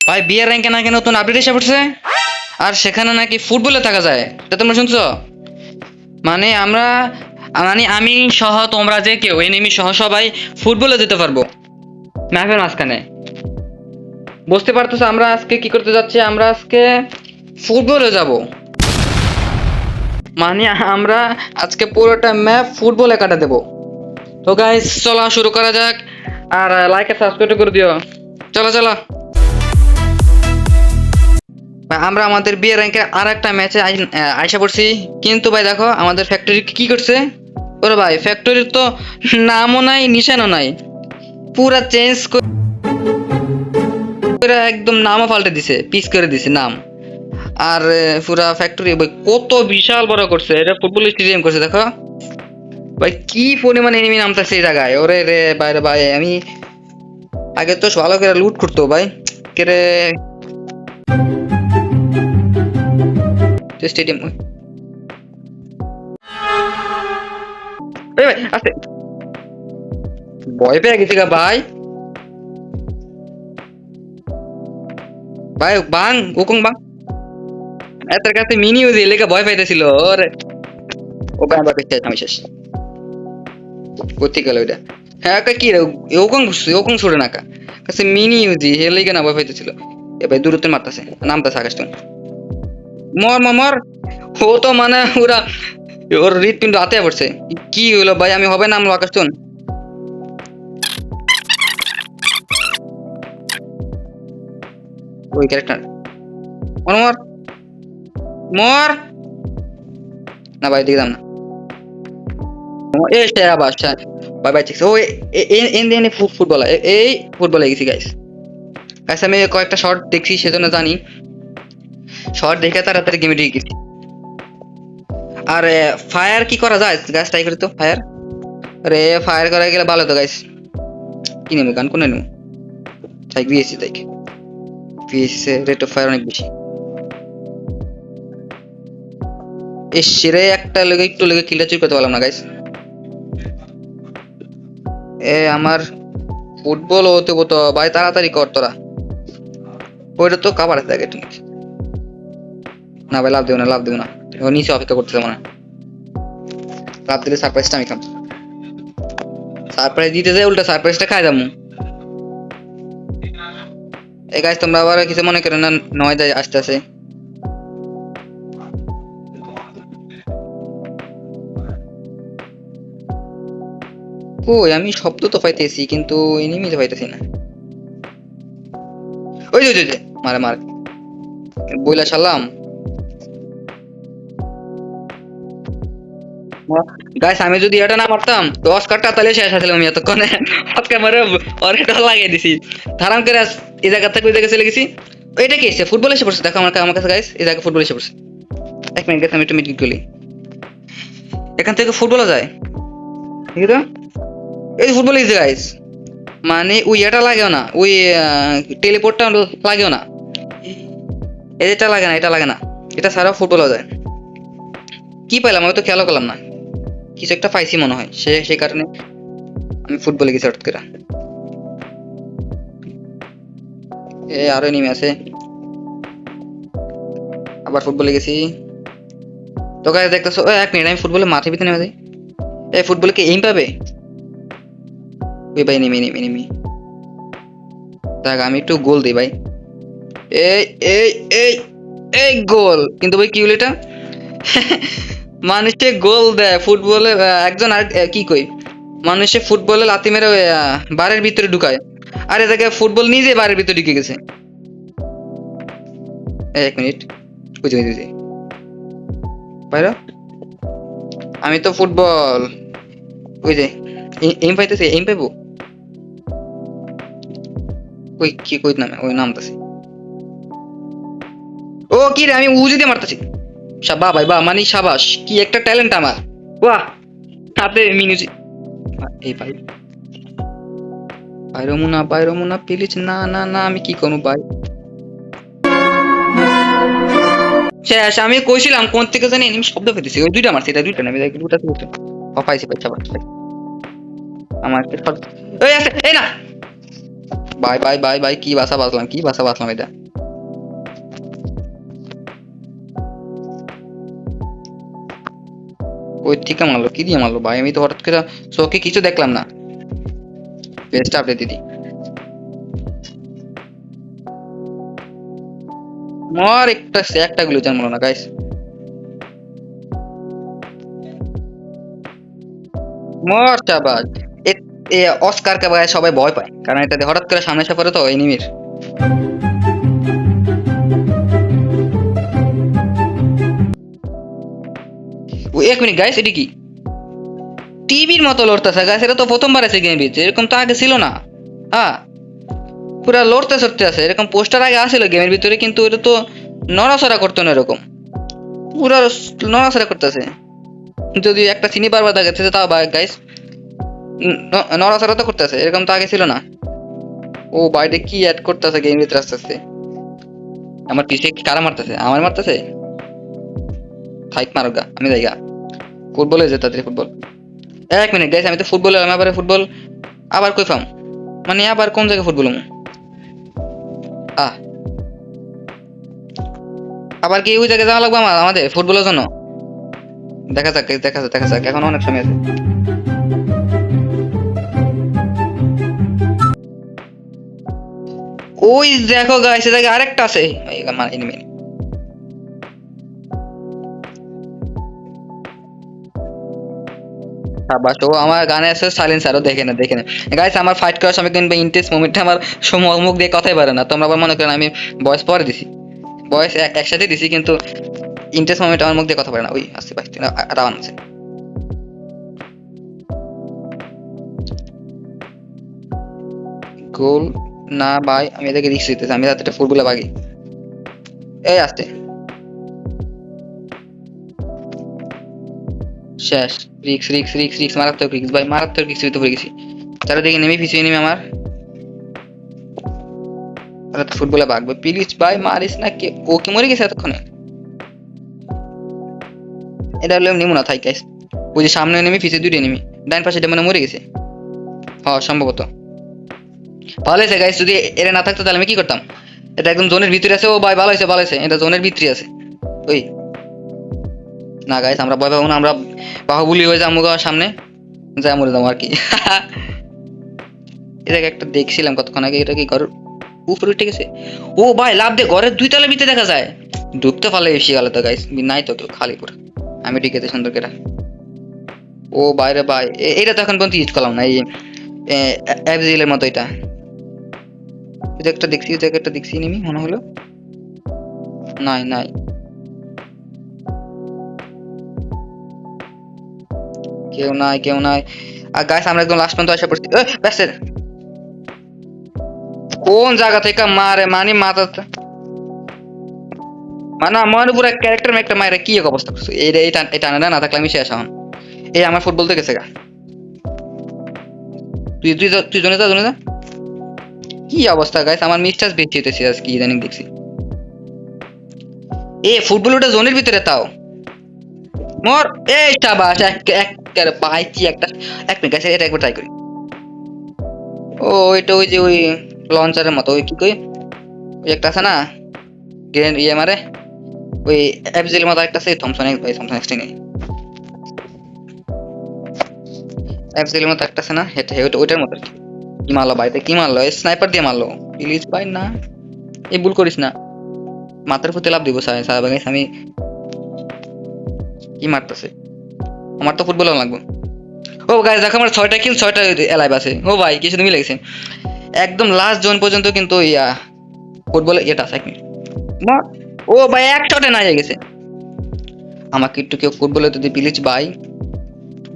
ভাই বিয়ার র্যাঙ্কে নাকি নতুন আপডেট এসে পড়ছে, আর সেখানে নাকি ফুটবলে থাকা যায়। এটা তোমরা শুনছো? মানে আমরা, মানে আমি সহ তোমরা যে কেউ এনিমি সহ সবাই ফুটবলে যেতে পারবো ম্যাপের মাঝখানে। বুঝতে পারতেছো আমরা আজকে কি করতে যাচ্ছি? আমরা আজকে ফুটবলে যাব। মানে আমরা আজকে পুরোটা ম্যাপ ফুটবলে কাটা দেবো। তো গাইস চলো শুরু করা যাক, আর লাইক আর সাবস্ক্রাইব করে দিও। চলো চলো, আমরা আমাদের বিয়ে র্যাঙ্কের আর একটা ম্যাচে আইসা পড়ছি। কিন্তু ভাই দেখো আমাদের ফ্যাক্টরি কি করছে। ওরে ভাই ফ্যাক্টরির তো নামও নাই নিশানও নাই, পুরা চেঞ্জ করে একদম নামও পাল্টে দিছে, পিস করে দিছে নাম। আর পুরা ফ্যাক্টরি ভাই কত বিশাল বড় করছে, এটা ফুটবল স্টেডিয়াম করছে দেখো ভাই। কি পরিমাণে এনিমি নামতেছে এই জায়গায়। ওরে রে বাইরে ভাই, আমি আগে তো ভালো করে লুট করতো ভাই কেরে স্টেডিয়াম। ভাই আস্তে, ভয় পেয়ে গেছি গা ভাই। ভাই বাং ওকং বাং, এত কাছে মিনি ইউজি লেগে ভয় পাইতেছিল। ওরে ও বাং বাং শেষ, আমি শেষ। কোথায় গেল ওইটা? হ্যাঁ কি রে, ওকং ওকং ছুড়ে নাকা কাছে মিনি ইউজি হে লেগে না ভয় পাইতেছিল। এ ভাই দূরত্বে মারতেছে, নামতেছে আকাশ তুমি। মর মর মর। ও তো মানে ওরা ওর হৃৎপিণ্ড হাতে পড়ছে। কি হলো ভাই, আমি হবে নামলো আকাশ তুন। ওই ক্যারেক্টার মর মর মর। না ভাই দিলাম না। এই আবার বাই বাই চিক্স। ও এন ফুটবল, এই ফুটবলে গেছি গাইস। গাইস আমি কয়েকটা শর্ট দেখছি সেজন্য জানি, শর্ট দেখে তাড়াতাড়ি গেমে ঢুকে গেছি। আর ফায়ার কি করা যায় গাইস, ট্রাই করি তো ফায়ার। আরে ফায়ার করা গেলে ভালো তো গাইস। কি নেবো গান, কোন নেবো? তাই ভিএসসি, তাই ভিএসসি রেট অফ ফায়ার অনেক বেশি। এই সেরে একটা লেগে একটু লেগে কিলটা চুরি করতে পারলাম না গাইস। আমার ফুটবল হতে হতো ভাই, তাড়াতাড়ি কর তোরা। ওইটা তো কাবার আছে আগে তুমি। না ভাই লাভ দেবো না, লাভ দেবো না। ও নিচে অপেক্ষা করতেছে মনে হয়। লাভ দিলে সারপ্রাইজটা আমি খাম। সারপ্রাইজ দিতে যাই উল্টা সারপ্রাইজটা খাই যাবো। এই গাইস তোমরা আবার কিছু মনে করে না, নয় যায় আস্তে আস্তে। কই আমি শব্দ তো পাইতেছি কিন্তু এনিমি তো পাইতেছি না। ওই যে মারে মার বইলা সালাম। গাইস আমি যদি এটা না মারতাম তো অস্কারটা তাহলে শেষ আছিল আমি এতক্ষণে। অস্কার মারে অরেটা লাগিয়ে দিছি ধারাম করে। এই জায়গা থেকে ওই জায়গায় চলে গেছি। এটা কি এসে ফুটবল এসে পড়ছে দেখো আমার কাছে গাইস। এই জায়গায় ফুটবল এসে পড়ছে। এক মিনিট গাইস আমি একটু মিট গলি, এখান থেকে ফুটবলও যায় ঠিক আছে। এই ফুটবল এসে গাইস, মানে ওই এটা লাগেও না, ওই টেলিপোর্টটা লাগেও না। এটা লাগে না, এটা লাগে না, এটা ছাড়াও ফুটবলও যায়। কি পাইলাম আমি তো খেয়ালও করলাম না। কিছু একটা পাইছি মনে হয়, সেই কারণে আমি ফুটবলে গেছি হঠাৎ করে। আরো নেমে আছে, আবার ফুটবলে গেছি। তো গাইস দেখতেছো, এক মিনিট আমি ফুটবলে মাঠে ভিতরে নেমে যাই। এই ফুটবলে কি এইম পাবে? ওই ভাই নেমে দেখ আমি একটু গোল দিই ভাই। এই এই এই এই গোল, কিন্তু ভাই কি হলো এটা? মানুষে গোল দেয় ফুটবলে, একজন আর কি কই, মানুষে ফুটবলে লাথি মেরে বাড়ির ভিতরে ঢুকায়, আর এটাকে ফুটবল নিজে বাড়ির ভিতরে ঢুকে গেছে। এক মিনিট বুঝে বুঝে বাইরে, আমি তো ফুটবল ওই যে এম পাইতেছে, এম পাইবো ওই কি কই নামে ওই নামতেছে। ও কি রে, আমি উজু দিয়ে মারতেছি। সাবা ভাই বা, মানে সাবাস, কি একটা ট্যালেন্ট আমার। বাহ, হাতে মিনিউজি। এই ভাই বাইরমুনা প্লিজ, না না না আমি কি করবো ভাই। শেষ, আমি কইছিলাম কোন থেকে জানি এনিমি শব্দ পেতেছি। ওই দুইটা মারছি, এটা দুইটা না, আমি দুইটা তুলতে পাইছি বাচ্চা বাচ্চা আমার। ওই আছে এই না ভাই ভাই ভাই ভাই, কি বাসা বাঁচলাম, কি বাসা বাঁচলাম এটা। ওই থেকে মারলো, কি দিয়ে মারলো ভাই, আমি তো হঠাৎ করে চোখে কিছু দেখলাম না। বেস্ট আপডেট দিদি, মর একটা একটা গুলো জানলো না গাইস। মর চাবাজ। এ এ অস্কার কে ভাই সবাই ভয় পায়, কারণ এটাতে হঠাৎ করে সামনে এসে পড়ে তো এনিমির। এক মিনিট গাইস, এটি কি টিভির মতো লড়তেছে গাইস? এটা তো প্রথমবার আছে গেম ভিতরে, এরকম তো আগে ছিল না। হ্যাঁ, পুরা লড়তে চড়তে আছে, এরকম পোস্টার আগে আসছিল গেমের ভিতরে, কিন্তু এটা তো নড়াচড়া করতো না এরকম, পুরা নড়াচড়া করতেছে। যদি একটা চিনি বারবার দেখাচ্ছে তাও গাইস, নড়াচড়া তো করতেছে, এরকম তো আগে ছিল না। ও বাইরে কি অ্যাড করতেছে গেম ভিতরে আস্তে আস্তে। আমার পিছে কি কারা মারতেছে? আমার মারতেছে। ফাইট মারোগা, আমি যাইগা। ফুটবলে যেতে তাড়াতাড়ি, ফুটবল। এক মিনিট গাইস, আমি তো ফুটবল আবার ফুটবল আবার কই পাম, মানে আবার কোন জায়গায় ফুটবল? আহ, আবার কি ওই জায়গায় যাওয়া লাগবে আমাদের ফুটবলের জন্য? দেখা যাক দেখা যাক দেখা যাক, এখন অনেক সময় আছে। ওই দেখো গাইস, এই জায়গায় আরেকটা আছে এনিমি। সাবাস, ও আমার গানে আছে সাইলেন্সারও, দেখে না দেখে না গাইস। আমার ফাইট করার সময় কিন্তু ইন্টেন্স মোমেন্টে আমার মুখ দিয়ে কথাই পারে না, তোমরা আবার মনে করেন আমি ভয়েস পরে দিছি, ভয়েস একসাথে দিছি, কিন্তু ইন্টেন্স মোমেন্ট আমার মুখ দিয়ে কথা পারে না। ওই আসছে ভাই, রাওয়ান আছে। গোল না ভাই, আমি এদেরকে রিক্স দিতেছি, আমি রাতে ফুটবলে বাগি। এই আসতে শেষ। রিক্স রিক্স রিক্স রিক্স, মারাত্মক রিক্স ভাই, মারাত্মক রিক্স দিতে পড়ে গেছি। চারিদিকে নেমে পিছিয়ে নেমে আমার ফুটবলে বাগবে, প্লিজ ভাই মারিস না। কে ও কি মরে গেছে এতক্ষণে? এটা হলো নিমু না থাই গাইস। ওই যে সামনে নেমে পিছিয়ে দুইটা নেমে, ডাইন পাশে মানে মরে গেছে। হ্যাঁ সম্ভবত। ভালো হয়েছে গাইস, যদি এরা না থাকতো তাহলে আমি কি করতাম? এটা একদম জোনের ভিতরে আছে। ও ভাই ভালো হয়েছে ভালো হয়েছে, এটা জোনের ভিতরে আছে। ওই না গাইস, আমরা ভয় পাবো না, আমরা বাহুবলী হয়ে যাবো সামনে, যা মরে যাবো আর কি। এটাকে একটা দেখছিলাম কতক্ষণ আগে, এটা কি ঘরের উপরে উঠে গেছে? ও ভাই লাভ দে, ঘরের দুই তলা ভিতরে দেখা যায়। ঢুকতে পারলে এসে গেল তো গাইস, নাই তো কেউ, খালি পুরো। আমি ঢুকেছি সুন্দর করে। ও বাইরে ভাই, এটা তো এখন পর্যন্ত ইউজ করলাম না, এই অ্যাবজিলের মতো এটা। এটা একটা দেখছি, এটা একটা দেখছি নিমি মনে হলো। নাই নাই, কেউ নাই কেউ নাই। আর গাইস আমরা একদম লাস্ট পর্যন্ত আসা পড়ছি। ব্যাস, কোন জায়গা থেকে মারে মানে মাথা, মানে আমার পুরো ক্যারেক্টার একটা মায়ের কি এক অবস্থা করছে। এটা না থাকলে আমি শেষ এখন। এই আমার ফুটবল তো গেছে গা। তুই তুই তুই জনে যা জনে যা। কি অবস্থা গাইস, আমার মিস্টাস বেঁচে যেতেছি আজ, কি ইদানিং দেখছি। এ ফুটবল ওটা জোনের ভিতরে তাও মোর। এই সাবাস, এক পাইছি একটা। এক মিনিট গাইস, এটা একবার ট্রাই করি। ও ওইটা ওই যে ওই লঞ্চারের মতো, ওই কি কই, ওই একটা আছে না গ্রেন ইয়ে মারে, ওই এফজেল মতো একটা আছে, থমসন এক্স ভাই, থমসন এক্স নেই, এফজেল মতো একটা আছে না, এটা ওইটার মতো আর কি। কি মারলো ভাই, কি মারলো? স্নাইপার দিয়ে মারলো। প্লিজ ভাই না, এই ভুল করিস না, মাথার ফুটে লাভ দিব সারা গাইস। আমি কি মারতেছে, আমার তো ফুটবল লাগবে। ও গাইস দেখো, আমার 6টা কিল 6টা এলাইভ আছে। ও ভাই কিছু তুমি লেগেছে একদম লাস্ট জোন পর্যন্ত, কিন্তু ইয়া ফুটবলে এটা আছে। এক মিনিট, ও ভাই এক শটে না হয়ে গেছে। আমাকে একটু কেউ ফুটবলে যদি প্লিজ ভাই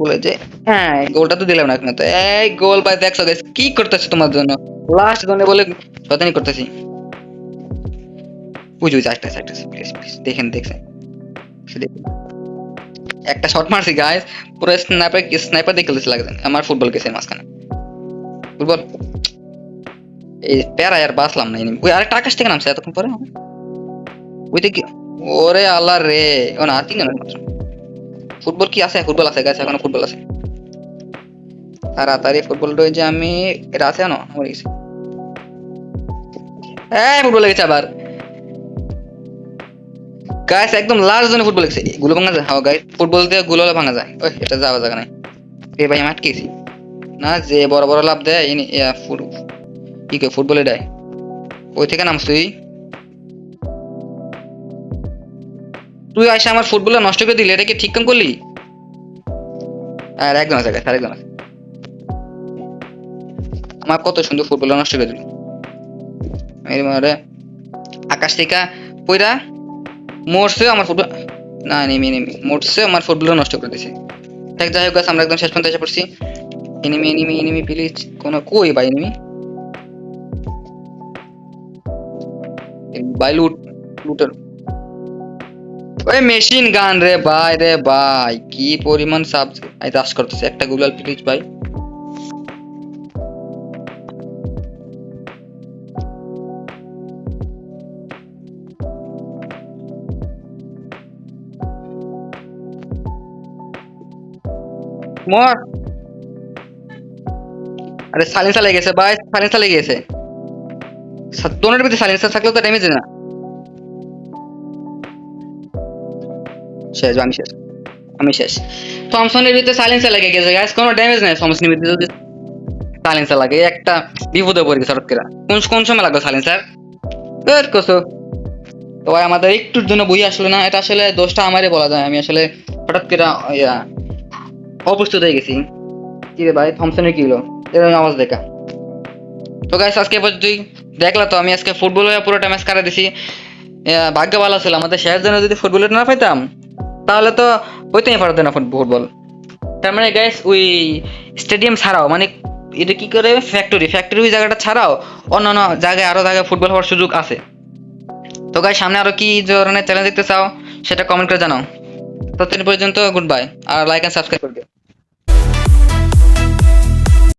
বলে যে, হ্যাঁ গোলটা তো দিলাম না এখন। তো এই গোল ভাই, দেখছো গাইস কি করতেছে তোমার জন্য, লাস্ট জোনে বলে শয়তানি করতেছি। বুঝু আসতেছে আসতেছে, প্লিজ প্লিজ দেখেন দেখছেন, একটা শট মারছি গাইস, পুরো স্নাইপার স্নাইপার দিয়ে খেলতেছে লাগে আমার ফুটবল গেছে মাঝখানে। ফুটবল এই প্যারা আর বাঁচলাম না। ওই আরেকটা আকাশ থেকে নামছে এতক্ষণ পরে, ওইটা কি? ওরে আল্লাহ রে, ও না তিনজন মাত্র। ফুটবল কি আছে? ফুটবল আছে গাইস, এখনো ফুটবল আছে। তাড়াতাড়ি ফুটবল রয়েছে, আমি এটা আছে না আমার কাছে। ফুটবল লেগেছে আবার গাইস, একদম লাস্ট জোনে ফুটবল লেগেছে। গুলো ভাঙা যায়, হ্যাঁ গাইস, ফুটবল দিয়ে গুলো ভাঙা যায়। ওই এটা যাওয়া জায়গা নাই। এ ভাই আমি আটকেছি না, যে বড় বড় লাভ দেয় কি কয় ফুটবলে দেয়। ওই থেকে নামছ তুই, তুই আইসা আমার ফুটবল নষ্ট করে দিলি, এটা কি ঠিক কাম করলি? আর একজন আছে গাইস, আরেকজন আছে। আমার কত সুন্দর ফুটবল নষ্ট করে দিল। এই মারে আকাশ থেকে পইরা মরছে আমার ফুটবল, না নেমে নেমে মরছে আমার ফুটবল নষ্ট করে দিছে। দেখ যাই হোক guys, আমরা একদম শেষ পর্যন্ত এসে পড়ছি। এনিমি এনিমি এনিমি প্লিজ, কোন কই ভাই এনিমি? ভাই লুটার ওই মেশিন গান রে ভাই কি পরিমাণ সাব আই রাশ করতেছে। একটা গুগল প্লিজ ভাই। মর, আরে সাইলেন্সার লেগে গেছে ভাই, সাইলেন্সার লেগে গেছে। তোনের ভিতরে সাইলেন্সার থাকলে তো ড্যামেজ না। শেষ, আমি শেষ, আমি শেষ। থমসনের ভিতরে সাইলেন্সার লেগে গেছে গাইস, কোনো ড্যামেজ নাই থমসনের ভিতরে যদি সাইলেন্সার লাগে। একটা বিপদে পড়ে গেছে হঠাৎ করে। কোন সময় লাগবে সাইলেন্সার? বের করছো তো ভাই, আমাদের একটুর জন্য বই আসলো না। এটা আসলে দোষটা আমারই বলা যায়, আমি আসলে হঠাৎ করে অপ্রস্তুত হয়ে গেছি। কি রে ভাই, থমসনের কি হলো? এরকম আওয়াজ দেখা। তো গাইস আজকে পর্যন্তই। দেখলা তো আমি আজকে ফুটবল পুরোটা ম্যাচ কারা দিছি। ভাগ্য ভালো ছিল, আমাদের শেষ জন্য যদি ফুটবলের না পাইতাম তাহলে তো হইতেই পারতো না ফুটবল। তার মানে গাইস ওই স্টেডিয়াম ছাড়াও, মানে এটা কি করে ফ্যাক্টরি ওই জায়গাটা ছাড়াও অন্যান্য জায়গায় আরো জায়গায় ফুটবল হওয়ার সুযোগ আছে। তো গাইস সামনে আরো কি ধরনের চ্যালেঞ্জ দেখতে চাও সেটা কমেন্ট করে জানাও। ততদিন পর্যন্ত গুড বাই, আর লাইক এন্ড সাবস্ক্রাইব করে দিও।